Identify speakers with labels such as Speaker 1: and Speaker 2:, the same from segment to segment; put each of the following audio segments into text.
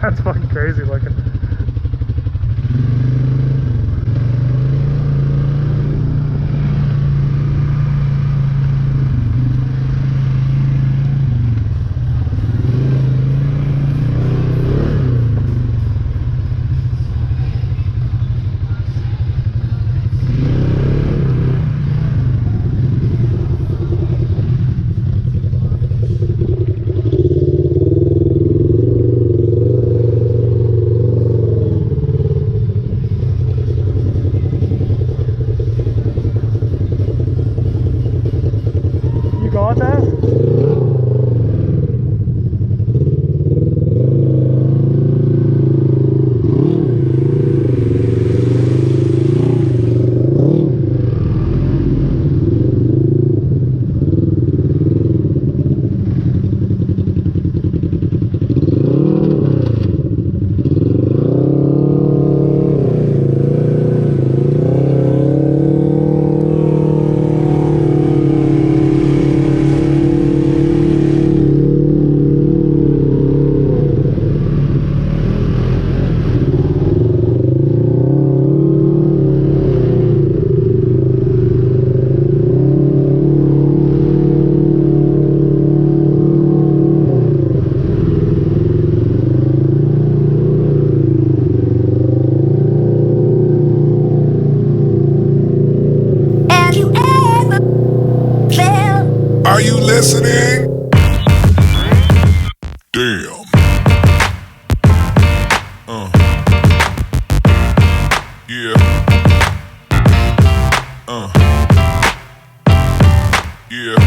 Speaker 1: That's fucking crazy looking. Got that?
Speaker 2: Are you listening? Damn. Yeah. Yeah.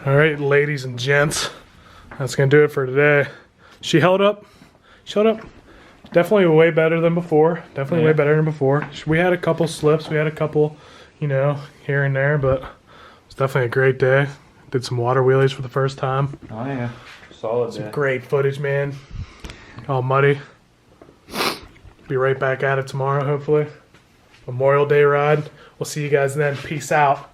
Speaker 1: Alright, ladies and gents, that's gonna do it for today. She held up. Definitely way better than before. Way better than before. We had a couple slips, we had a couple, you know, here and there, but it was definitely a great day. Did some water wheelies for the first time.
Speaker 3: Oh yeah, solid day.
Speaker 1: Some great footage, man. All muddy. Be right back at it tomorrow, hopefully. Memorial Day ride. We'll see you guys then. Peace out.